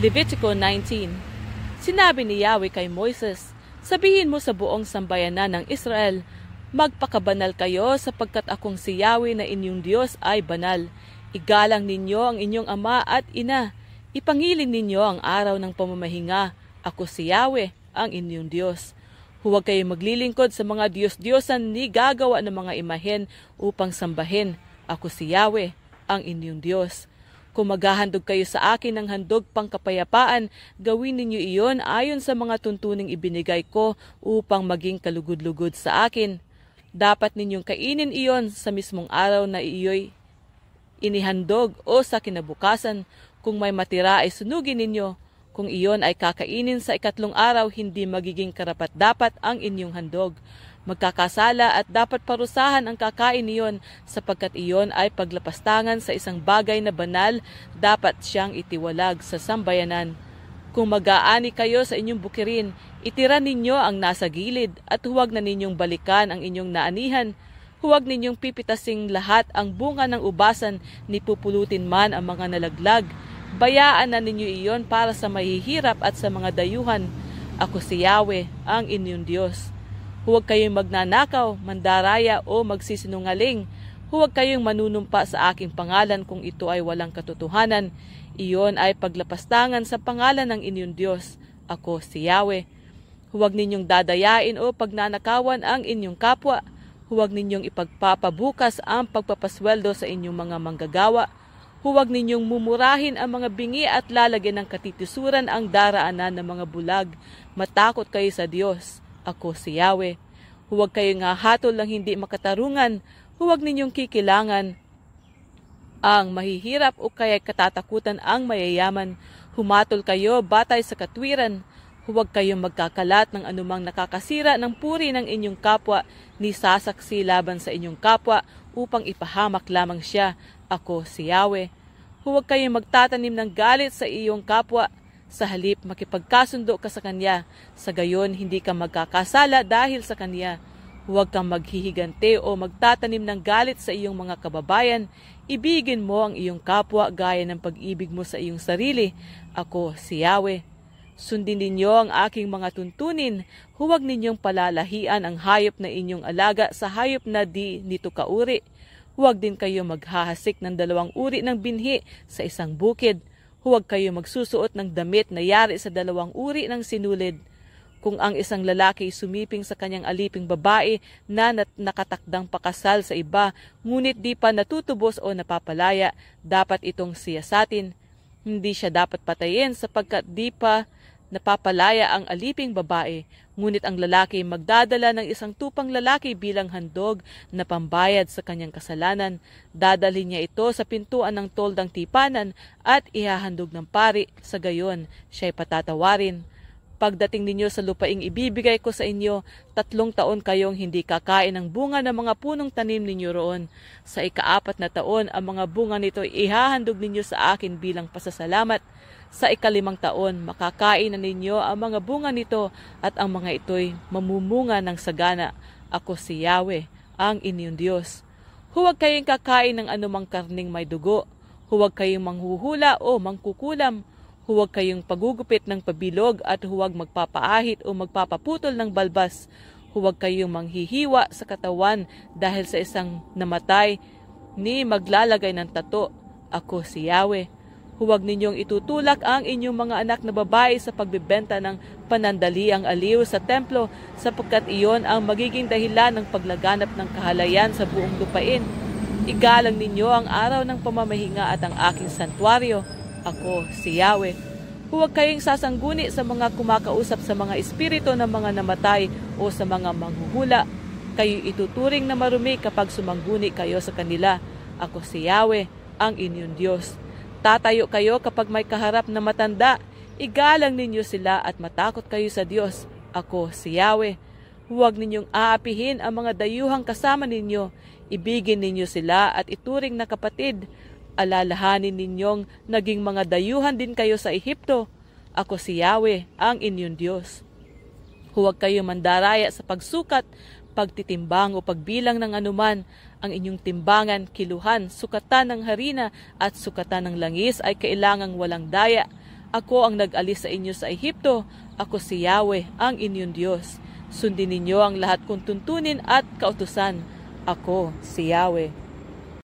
Levitico 19. Sinabi ni Yahweh kay Moises, sabihin mo sa buong sambayanan ng Israel, magpakabanal kayo sapagkat akong si Yahweh na inyong Diyos ay banal. Igalang ninyo ang inyong ama at ina. Ipangiling ninyo ang araw ng pamamahinga. Ako si Yahweh, ang inyong Diyos. Huwag kayong maglilingkod sa mga Diyos-Diyosan ni gagawa ng mga imahen upang sambahin. Ako si Yahweh, ang inyong Diyos. Kung maghahandog kayo sa akin ng handog pangkapayapaan, gawin ninyo iyon ayon sa mga tuntuning ibinigay ko upang maging kalugod-lugod sa akin. Dapat ninyong kainin iyon sa mismong araw na iyo'y inihandog o sa kinabukasan. Kung may matira ay sunugin ninyo. Kung iyon ay kakainin sa ikatlong araw, hindi magiging karapat-dapat ang inyong handog. Magkakasala at dapat parusahan ang kakain niyon sapagkat iyon ay paglapastangan sa isang bagay na banal, dapat siyang itiwalag sa sambayanan. Kung mag-aani kayo sa inyong bukirin, itira ninyo ang nasa gilid at huwag na ninyong balikan ang inyong naanihan. Huwag ninyong pipitasing lahat ang bunga ng ubasan ni pupulutin man ang mga nalaglag. Bayaan na ninyo iyon para sa mahihirap at sa mga dayuhan. Ako si Yahweh, ang inyong Diyos. Huwag kayong magnanakaw, mandaraya o magsisinungaling. Huwag kayong manunumpa sa aking pangalan kung ito ay walang katotohanan. Iyon ay paglapastangan sa pangalan ng inyong Diyos. Ako si Yahweh. Huwag ninyong dadayain o pagnanakawan ang inyong kapwa. Huwag ninyong ipagpapabukas ang pagpapasweldo sa inyong mga manggagawa. Huwag ninyong mumurahin ang mga bingi at lalagyan ng katitisuran ang daraanan ng mga bulag. Matakot kayo sa Diyos. Ako si Yahweh. Huwag kayong hahatol ng hindi makatarungan. Huwag ninyong kikilangan ang mahihirap o kaya katatakutan ang mayayaman. Humatol kayo batay sa katwiran. Huwag kayong magkakalat ng anumang nakakasira ng puri ng inyong kapwa ni sasaksi laban sa inyong kapwa upang ipahamak lamang siya. Ako si Yahweh. Huwag kayong magtatanim ng galit sa iyong kapwa. Sa halip, makipagkasundo ka sa kanya. Sa gayon, hindi ka magkakasala dahil sa kanya. Huwag kang maghihigante o magtatanim ng galit sa iyong mga kababayan. Ibigin mo ang iyong kapwa gaya ng pag-ibig mo sa iyong sarili. Ako si Yahweh. Sundin ninyo ang aking mga tuntunin. Huwag ninyong palalahian ang hayop na inyong alaga sa hayop na di nito kauri. Huwag din kayo maghahasik ng 2 uri ng binhi sa isang bukid. Huwag kayo magsusuot ng damit na yari sa 2 uri ng sinulid. Kung ang isang lalaki sumiping sa kanyang aliping babae na nakatakdang pakasal sa iba, ngunit di pa natutubos o napapalaya, dapat itong siyasatin. Hindi siya dapat patayin sapagkat di pa napapalaya ang aliping babae, ngunit ang lalaki magdadala ng isang tupang lalaki bilang handog na pambayad sa kanyang kasalanan. Dadalhin niya ito sa pintuan ng toldang tipanan at ihahandog ng pari, sa gayon siya'y patatawarin. Pagdating ninyo sa lupaing ibibigay ko sa inyo, 3 taon kayong hindi kakain ng bunga ng mga punong tanim ninyo roon. Sa ika-4 na taon, ang mga bunga nito ihahandog ninyo sa akin bilang pasasalamat. Sa ika-5 taon, makakain na ninyo ang mga bunga nito at ang mga ito'y mamumunga ng sagana. Ako si Yahweh, ang inyong Diyos. Huwag kayong kakain ng anumang karning may dugo. Huwag kayong manghuhula o mangkukulam. Huwag kayong pagugupit ng pabilog at huwag magpapaahit o magpapaputol ng balbas. Huwag kayong manghihiwa sa katawan dahil sa isang namatay ni maglalagay ng tato. Ako si Yahweh. Huwag ninyong itutulak ang inyong mga anak na babae sa pagbibenta ng panandaliang aliw sa templo sapagkat iyon ang magiging dahilan ng paglaganap ng kahalayan sa buong lupain. Igalang ninyo ang araw ng pamamahinga at ang aking santuaryo. Ako si Yahweh. Huwag kayong sasangguni sa mga kumakausap sa mga espiritu ng mga namatay o sa mga manghuhula. Kayo ituturing na marumi kapag sumangguni kayo sa kanila. Ako si Yahweh, ang inyong Diyos. Tatayo kayo kapag may kaharap na matanda. Igalang ninyo sila at matakot kayo sa Diyos. Ako si Yahweh. Huwag ninyong aapihin ang mga dayuhang kasama ninyo. Ibigin ninyo sila at ituring na kapatid. Alalahanin ninyong naging mga dayuhan din kayo sa Ehipto. Ako si Yahweh, ang inyong Diyos. Huwag kayo mandaraya sa pagsukat, pagtitimbang o pagbilang ng anuman. Ang inyong timbangan, kiluhan, sukatan ng harina at sukatan ng langis ay kailangang walang daya. Ako ang nag-alis sa inyo sa Ehipto. Ako si Yahweh, ang inyong Diyos. Sundin ninyo ang lahat kong tuntunin at kautusan. Ako si Yahweh.